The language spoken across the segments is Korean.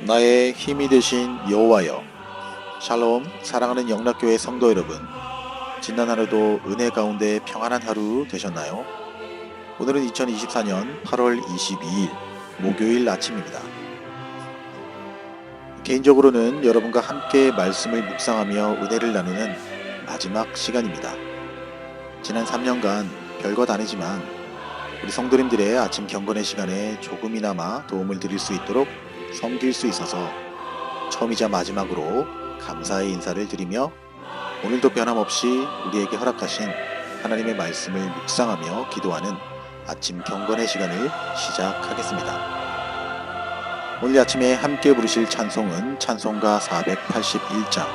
나의 힘이 되신 여호와여, 샬롬. 사랑하는 영락교회 성도 여러분, 지난 하루도 은혜 가운데 평안한 하루 되셨나요? 오늘은 2024년 8월 22일 목요일 아침입니다. 개인적으로는 여러분과 함께 말씀을 묵상하며 은혜를 나누는 마지막 시간입니다. 지난 3년간 별것 아니지만 우리 성도님들의 아침 경건의 시간에 조금이나마 도움을 드릴 수 있도록 섬길 수 있어서 처음이자 마지막으로 감사의 인사를 드리며, 오늘도 변함없이 우리에게 허락하신 하나님의 말씀을 묵상하며 기도하는 아침 경건의 시간을 시작하겠습니다. 오늘 아침에 함께 부르실 찬송은 찬송가 481장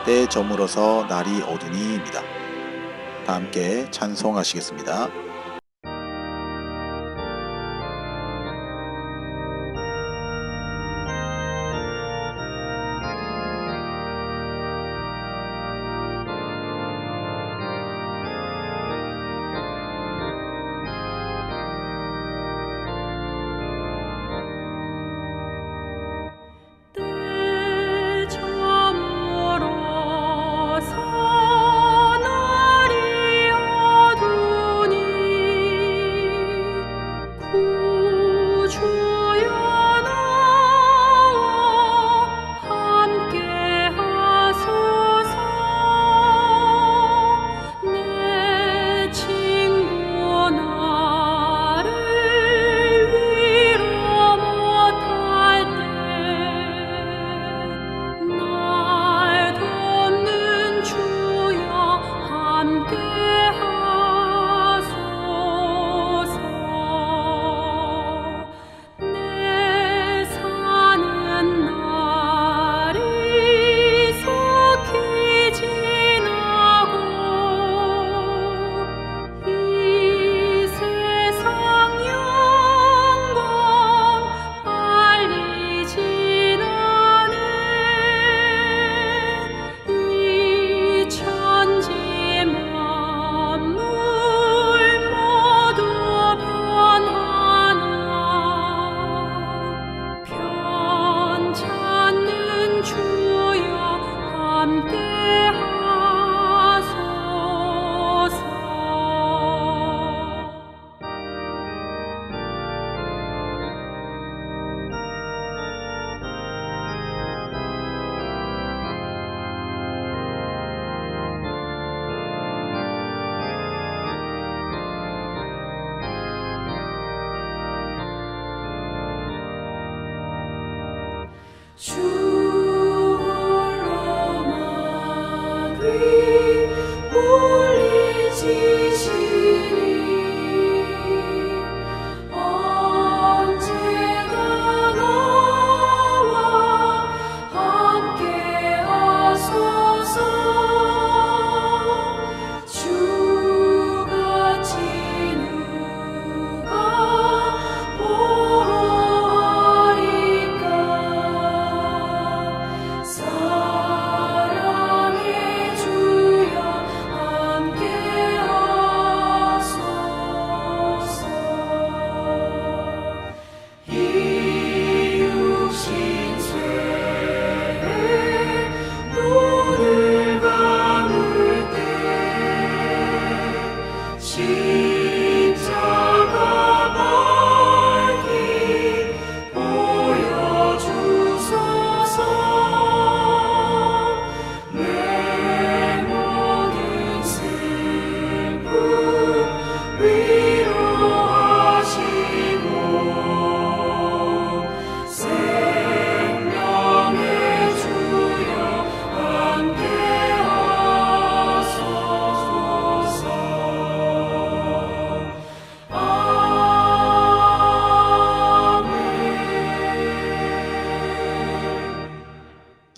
때 저물어서 날이 어두니입니다. 다 함께 찬송하시겠습니다.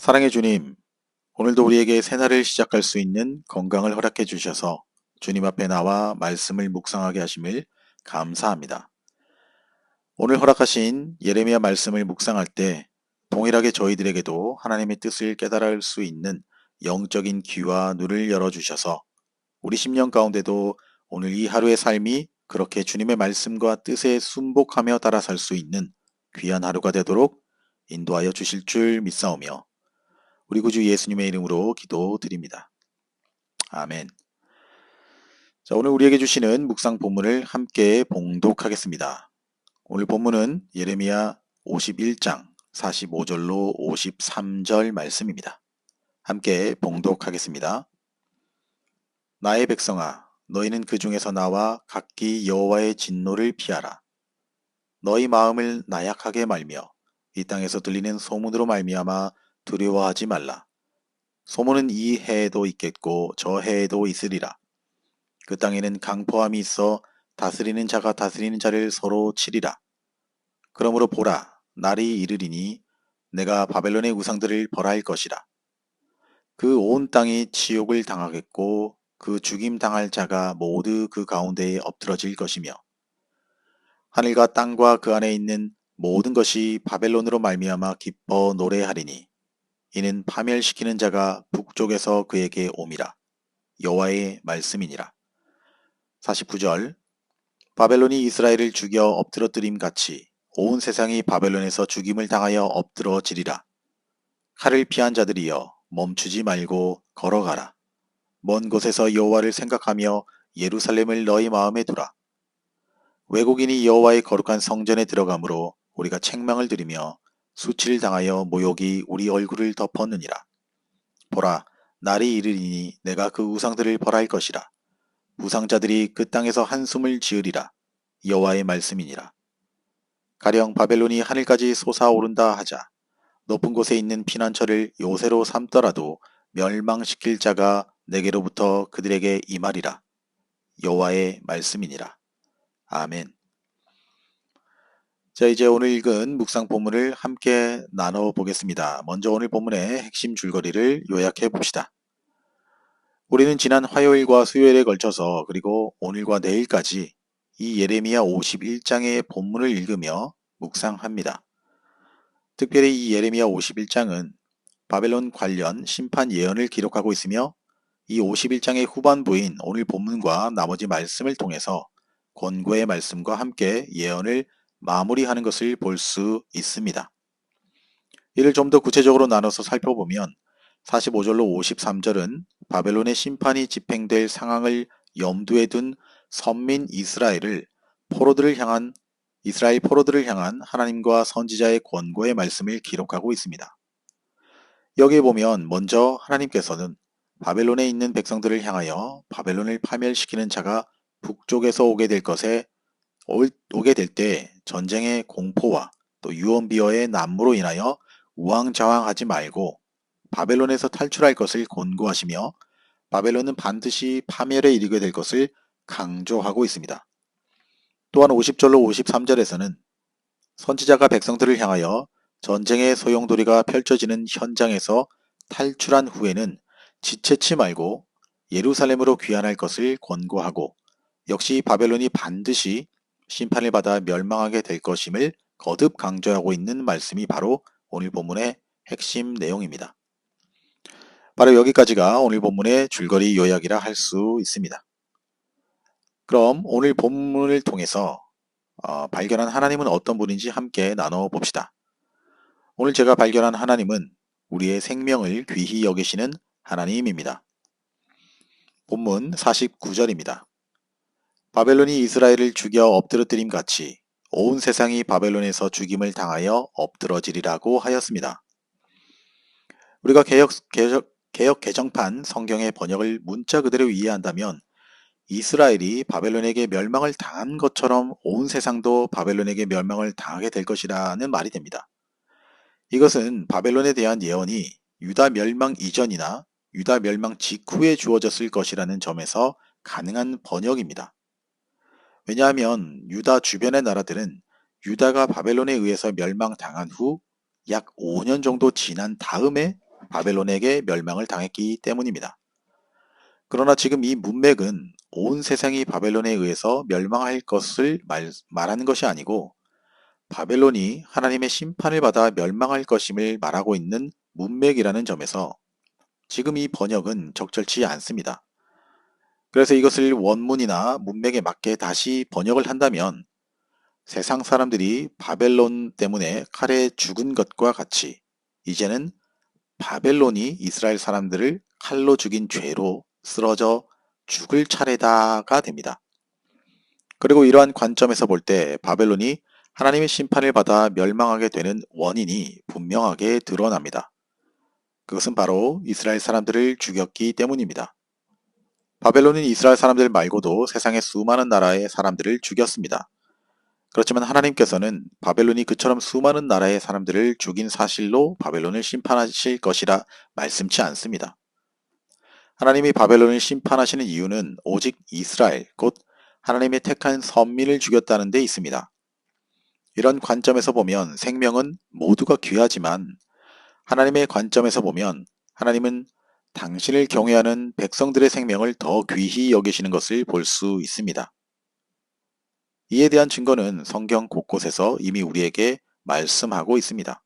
사랑의 주님, 오늘도 우리에게 새날을 시작할 수 있는 건강을 허락해 주셔서 주님 앞에 나와 말씀을 묵상하게 하심을 감사합니다. 오늘 허락하신 예레미야 말씀을 묵상할 때 동일하게 저희들에게도 하나님의 뜻을 깨달을 수 있는 영적인 귀와 눈을 열어주셔서 우리 심령 가운데도 오늘 이 하루의 삶이 그렇게 주님의 말씀과 뜻에 순복하며 따라 살 수 있는 귀한 하루가 되도록 인도하여 주실 줄 믿사오며 우리 구주 예수님의 이름으로 기도드립니다. 아멘. 자, 오늘 우리에게 주시는 묵상 본문을 함께 봉독하겠습니다. 오늘 본문은 예레미야 51장 45절로 53절 말씀입니다. 함께 봉독하겠습니다. 나의 백성아, 너희는 그 중에서 나와 각기 여호와의 진노를 피하라. 너희 마음을 나약하게 말며 이 땅에서 들리는 소문으로 말미암아 두려워하지 말라. 소문은 이 해에도 있겠고 저 해에도 있으리라. 그 땅에는 강포함이 있어 다스리는 자가 다스리는 자를 서로 치리라. 그러므로 보라, 날이 이르리니 내가 바벨론의 우상들을 벌할 것이라. 그 온 땅이 치욕을 당하겠고 그 죽임 당할 자가 모두 그 가운데에 엎드러질 것이며 하늘과 땅과 그 안에 있는 모든 것이 바벨론으로 말미암아 기뻐 노래하리니 이는 파멸시키는 자가 북쪽에서 그에게 옴이라. 여호와의 말씀이니라. 49절 바벨론이 이스라엘을 죽여 엎드러뜨림 같이 온 세상이 바벨론에서 죽임을 당하여 엎드러지리라. 칼을 피한 자들이여 멈추지 말고 걸어가라. 먼 곳에서 여호와를 생각하며 예루살렘을 너희 마음에 두라. 외국인이 여호와의 거룩한 성전에 들어가므로 우리가 책망을 들으며 수치를 당하여 모욕이 우리 얼굴을 덮었느니라. 보라, 날이 이르리니 내가 그 우상들을 벌할 것이라. 우상자들이 그 땅에서 한숨을 지으리라. 여호와의 말씀이니라. 가령 바벨론이 하늘까지 솟아오른다 하자 높은 곳에 있는 피난처를 요새로 삼더라도 멸망시킬 자가 내게로부터 그들에게 임하리라. 여호와의 말씀이니라. 아멘. 자, 이제 오늘 읽은 묵상 본문을 함께 나눠보겠습니다. 먼저 오늘 본문의 핵심 줄거리를 요약해 봅시다. 우리는 지난 화요일과 수요일에 걸쳐서 그리고 오늘과 내일까지 이 예레미야 51장의 본문을 읽으며 묵상합니다. 특별히 이 예레미야 51장은 바벨론 관련 심판 예언을 기록하고 있으며 이 51장의 후반부인 오늘 본문과 나머지 말씀을 통해서 권고의 말씀과 함께 예언을 마무리하는 것을 볼 수 있습니다. 이를 좀 더 구체적으로 나눠서 살펴보면 45절로 53절은 바벨론의 심판이 집행될 상황을 염두에 둔 선민 이스라엘 포로들을 향한 하나님과 선지자의 권고의 말씀을 기록하고 있습니다. 여기에 보면 먼저 하나님께서는 바벨론에 있는 백성들을 향하여 바벨론을 파멸시키는 자가 북쪽에서 오게 될 때 전쟁의 공포와 또 유언비어의 난무로 인하여 우왕좌왕하지 말고 바벨론에서 탈출할 것을 권고하시며 바벨론은 반드시 파멸에 이르게 될 것을 강조하고 있습니다. 또한 50절로 53절에서는 선지자가 백성들을 향하여 전쟁의 소용돌이가 펼쳐지는 현장에서 탈출한 후에는 지체치 말고 예루살렘으로 귀환할 것을 권고하고 역시 바벨론이 반드시 심판을 받아 멸망하게 될 것임을 거듭 강조하고 있는 말씀이 바로 오늘 본문의 핵심 내용입니다. 바로 여기까지가 오늘 본문의 줄거리 요약이라 할 수 있습니다. 그럼 오늘 본문을 통해서 발견한 하나님은 어떤 분인지 함께 나눠봅시다. 오늘 제가 발견한 하나님은 우리의 생명을 귀히 여기시는 하나님입니다. 본문 49절입니다. 바벨론이 이스라엘을 죽여 엎드러뜨림 같이 온 세상이 바벨론에서 죽임을 당하여 엎드러지리라고 하였습니다. 우리가 개역 개정판 성경의 번역을 문자 그대로 이해한다면 이스라엘이 바벨론에게 멸망을 당한 것처럼 온 세상도 바벨론에게 멸망을 당하게 될 것이라는 말이 됩니다. 이것은 바벨론에 대한 예언이 유다 멸망 이전이나 유다 멸망 직후에 주어졌을 것이라는 점에서 가능한 번역입니다. 왜냐하면 유다 주변의 나라들은 유다가 바벨론에 의해서 멸망당한 후 약 5년 정도 지난 다음에 바벨론에게 멸망을 당했기 때문입니다. 그러나 지금 이 문맥은 온 세상이 바벨론에 의해서 멸망할 것을 말하는 것이 아니고 바벨론이 하나님의 심판을 받아 멸망할 것임을 말하고 있는 문맥이라는 점에서 지금 이 번역은 적절치 않습니다. 그래서 이것을 원문이나 문맥에 맞게 다시 번역을 한다면 세상 사람들이 바벨론 때문에 칼에 죽은 것과 같이 이제는 바벨론이 이스라엘 사람들을 칼로 죽인 죄로 쓰러져 죽을 차례다가 됩니다. 그리고 이러한 관점에서 볼 때 바벨론이 하나님의 심판을 받아 멸망하게 되는 원인이 분명하게 드러납니다. 그것은 바로 이스라엘 사람들을 죽였기 때문입니다. 바벨론은 이스라엘 사람들 말고도 세상의 수많은 나라의 사람들을 죽였습니다. 그렇지만 하나님께서는 바벨론이 그처럼 수많은 나라의 사람들을 죽인 사실로 바벨론을 심판하실 것이라 말씀치 않습니다. 하나님이 바벨론을 심판하시는 이유는 오직 이스라엘, 곧 하나님의 택한 선민을 죽였다는 데 있습니다. 이런 관점에서 보면 생명은 모두가 귀하지만 하나님의 관점에서 보면 하나님은 당신을 경외하는 백성들의 생명을 더 귀히 여기시는 것을 볼 수 있습니다. 이에 대한 증거는 성경 곳곳에서 이미 우리에게 말씀하고 있습니다.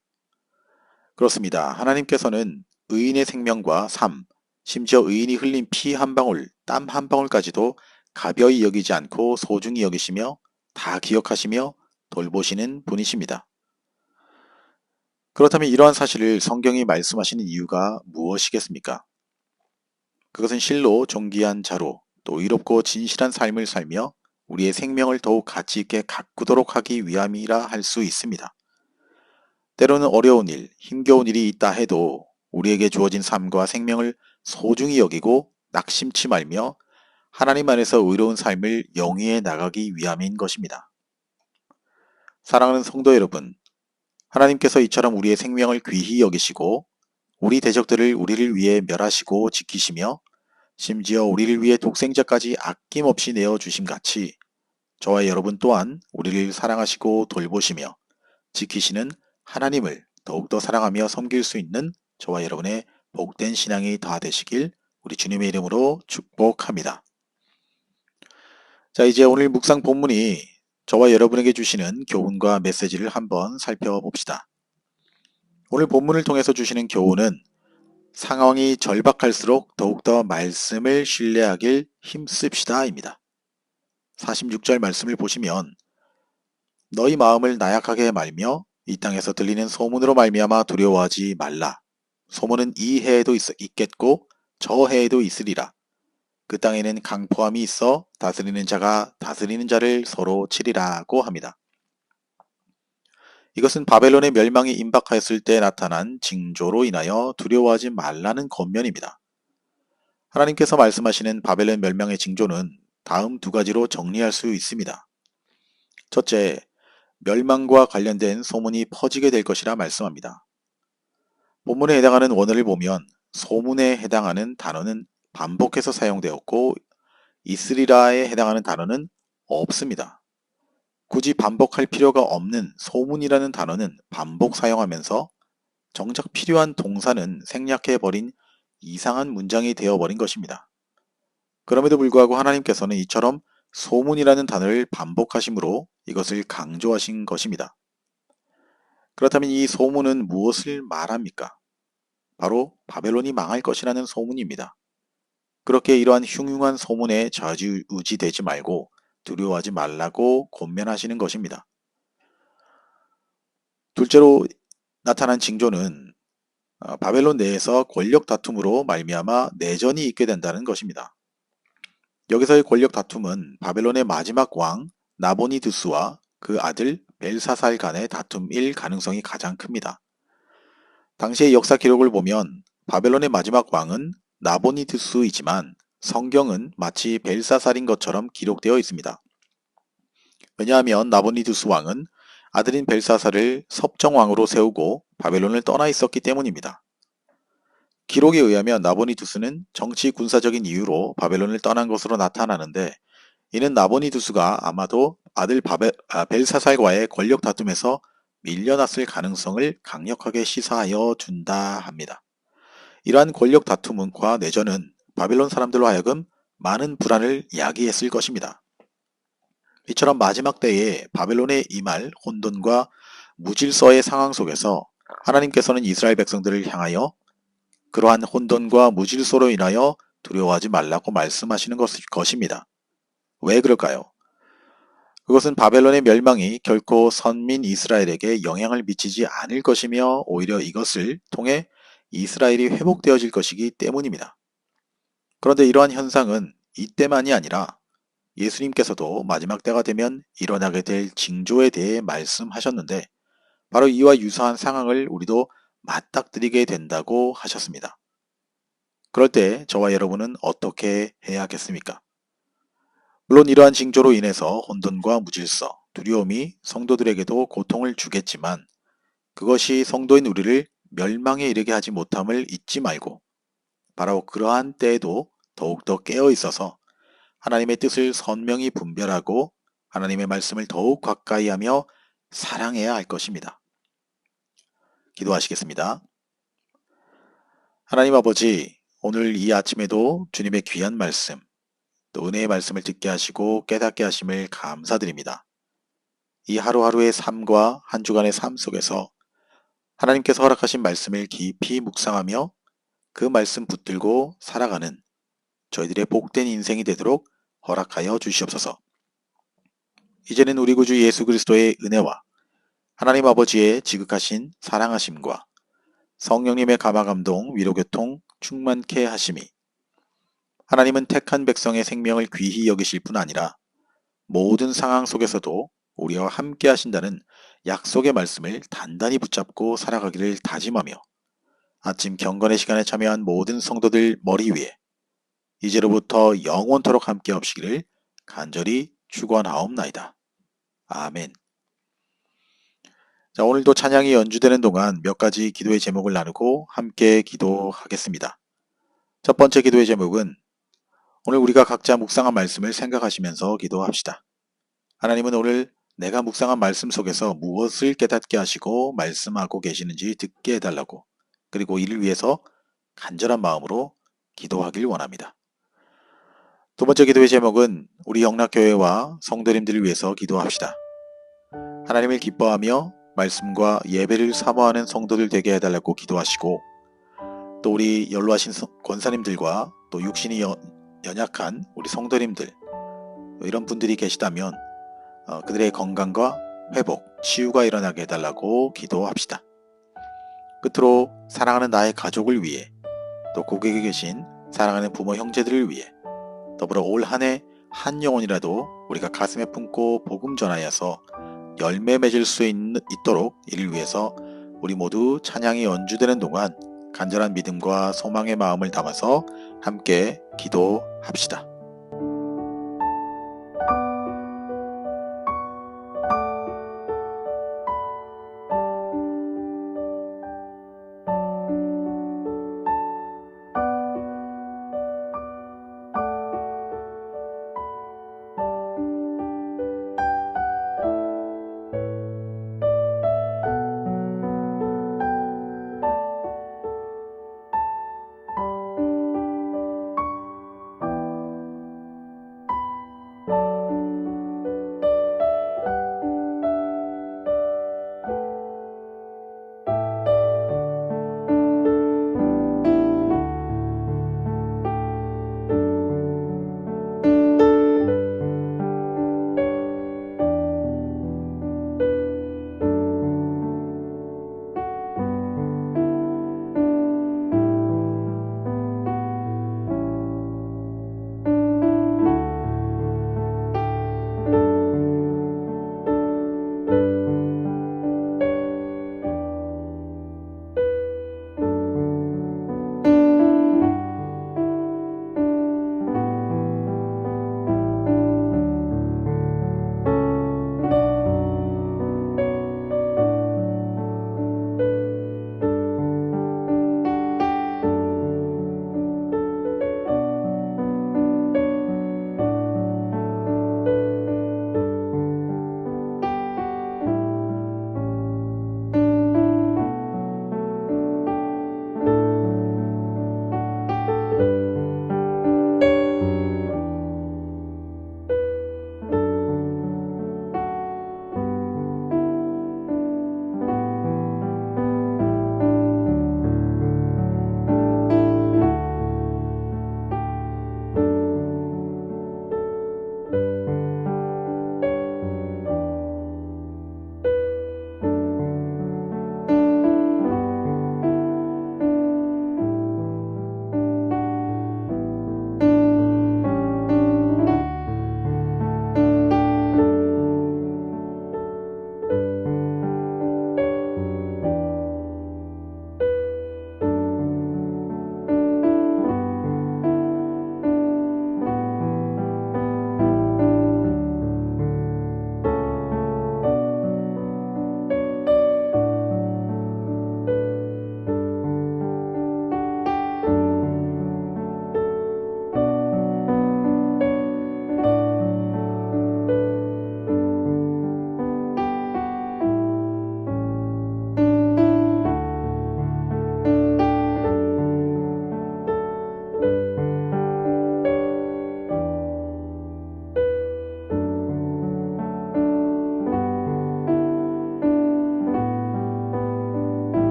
그렇습니다. 하나님께서는 의인의 생명과 삶, 심지어 의인이 흘린 피 한 방울, 땀 한 방울까지도 가벼이 여기지 않고 소중히 여기시며 다 기억하시며 돌보시는 분이십니다. 그렇다면 이러한 사실을 성경이 말씀하시는 이유가 무엇이겠습니까? 그것은 실로 존귀한 자로 또 의롭고 진실한 삶을 살며 우리의 생명을 더욱 가치 있게 가꾸도록 하기 위함이라 할 수 있습니다. 때로는 어려운 일, 힘겨운 일이 있다 해도 우리에게 주어진 삶과 생명을 소중히 여기고 낙심치 말며 하나님 안에서 의로운 삶을 영위해 나가기 위함인 것입니다. 사랑하는 성도 여러분, 하나님께서 이처럼 우리의 생명을 귀히 여기시고 우리 대적들을 우리를 위해 멸하시고 지키시며 심지어 우리를 위해 독생자까지 아낌없이 내어주심 같이 저와 여러분 또한 우리를 사랑하시고 돌보시며 지키시는 하나님을 더욱더 사랑하며 섬길 수 있는 저와 여러분의 복된 신앙이 다 되시길 우리 주님의 이름으로 축복합니다. 자, 이제 오늘 묵상 본문이 저와 여러분에게 주시는 교훈과 메시지를 한번 살펴봅시다. 오늘 본문을 통해서 주시는 교훈은 상황이 절박할수록 더욱더 말씀을 신뢰하길 힘씁시다입니다. 46절 말씀을 보시면 너희 마음을 나약하게 말며 이 땅에서 들리는 소문으로 말미암아 두려워하지 말라. 소문은 이 해에도 있겠고 저 해에도 있으리라. 그 땅에는 강포함이 있어 다스리는 자가 다스리는 자를 서로 치리라고 합니다. 이것은 바벨론의 멸망이 임박하였을 때 나타난 징조로 인하여 두려워하지 말라는 권면입니다. 하나님께서 말씀하시는 바벨론 멸망의 징조는 다음 두 가지로 정리할 수 있습니다. 첫째, 멸망과 관련된 소문이 퍼지게 될 것이라 말씀합니다. 본문에 해당하는 원어를 보면 소문에 해당하는 단어는 반복해서 사용되었고 있으리라에 해당하는 단어는 없습니다. 굳이 반복할 필요가 없는 소문이라는 단어는 반복 사용하면서 정작 필요한 동사는 생략해버린 이상한 문장이 되어버린 것입니다. 그럼에도 불구하고 하나님께서는 이처럼 소문이라는 단어를 반복하심으로 이것을 강조하신 것입니다. 그렇다면 이 소문은 무엇을 말합니까? 바로 바벨론이 망할 것이라는 소문입니다. 그렇게 이러한 흉흉한 소문에 좌지우지되지 말고 두려워하지 말라고 권면하시는 것입니다. 둘째로 나타난 징조는 바벨론 내에서 권력 다툼으로 말미암아 내전이 있게 된다는 것입니다. 여기서의 권력 다툼은 바벨론의 마지막 왕 나보니두스와 그 아들 벨사살 간의 다툼일 가능성이 가장 큽니다. 당시의 역사 기록을 보면 바벨론의 마지막 왕은 나보니두스이지만 성경은 마치 벨사살인 것처럼 기록되어 있습니다. 왜냐하면 나보니두스 왕은 아들인 벨사살을 섭정왕으로 세우고 바벨론을 떠나 있었기 때문입니다. 기록에 의하면 나보니두스는 정치 군사적인 이유로 바벨론을 떠난 것으로 나타나는데 이는 나보니두스가 아마도 아들 벨사살과의 권력 다툼에서 밀려났을 가능성을 강력하게 시사하여 준다 합니다. 이러한 권력 다툼과 내전은 바벨론 사람들로 하여금 많은 불안을 야기했을 것입니다. 이처럼 마지막 때에 바벨론에 임할 혼돈과 무질서의 상황 속에서 하나님께서는 이스라엘 백성들을 향하여 그러한 혼돈과 무질서로 인하여 두려워하지 말라고 말씀하시는 것입니다. 왜 그럴까요? 그것은 바벨론의 멸망이 결코 선민 이스라엘에게 영향을 미치지 않을 것이며 오히려 이것을 통해 이스라엘이 회복되어질 것이기 때문입니다. 그런데 이러한 현상은 이때만이 아니라 예수님께서도 마지막 때가 되면 일어나게 될 징조에 대해 말씀하셨는데 바로 이와 유사한 상황을 우리도 맞닥뜨리게 된다고 하셨습니다. 그럴 때 저와 여러분은 어떻게 해야 하겠습니까? 물론 이러한 징조로 인해서 혼돈과 무질서, 두려움이 성도들에게도 고통을 주겠지만 그것이 성도인 우리를 멸망에 이르게 하지 못함을 잊지 말고 바로 그러한 때에도 더욱더 깨어 있어서 하나님의 뜻을 선명히 분별하고 하나님의 말씀을 더욱 가까이 하며 사랑해야 할 것입니다. 기도하시겠습니다. 하나님 아버지, 오늘 이 아침에도 주님의 귀한 말씀, 또 은혜의 말씀을 듣게 하시고 깨닫게 하심을 감사드립니다. 이 하루하루의 삶과 한 주간의 삶 속에서 하나님께서 허락하신 말씀을 깊이 묵상하며 그 말씀 붙들고 살아가는 저희들의 복된 인생이 되도록 허락하여 주시옵소서. 이제는 우리 구주 예수 그리스도의 은혜와 하나님 아버지의 지극하신 사랑하심과 성령님의 감화감동, 위로교통, 충만케 하심이 하나님은 택한 백성의 생명을 귀히 여기실 뿐 아니라 모든 상황 속에서도 우리와 함께 하신다는 약속의 말씀을 단단히 붙잡고 살아가기를 다짐하며 아침 경건의 시간에 참여한 모든 성도들 머리 위에 이제로부터 영원토록 함께 하시기를 간절히 축원하옵나이다. 아멘. 자, 오늘도 찬양이 연주되는 동안 몇 가지 기도의 제목을 나누고 함께 기도하겠습니다. 첫 번째 기도의 제목은 오늘 우리가 각자 묵상한 말씀을 생각하시면서 기도합시다. 하나님은 오늘 내가 묵상한 말씀 속에서 무엇을 깨닫게 하시고 말씀하고 계시는지 듣게 해달라고 그리고 이를 위해서 간절한 마음으로 기도하길 원합니다. 두 번째 기도의 제목은 우리 영락교회와 성도님들을 위해서 기도합시다. 하나님을 기뻐하며 말씀과 예배를 사모하는 성도들 되게 해달라고 기도하시고 또 우리 연로하신 권사님들과 또 육신이 연약한 우리 성도님들 이런 분들이 계시다면 그들의 건강과 회복, 치유가 일어나게 해달라고 기도합시다. 끝으로 사랑하는 나의 가족을 위해 또 고객에 계신 사랑하는 부모 형제들을 위해 더불어 올 한 해 한 영혼이라도 우리가 가슴에 품고 복음 전하여서 열매 맺을 수 있도록 이를 위해서 우리 모두 찬양이 연주되는 동안 간절한 믿음과 소망의 마음을 담아서 함께 기도합시다.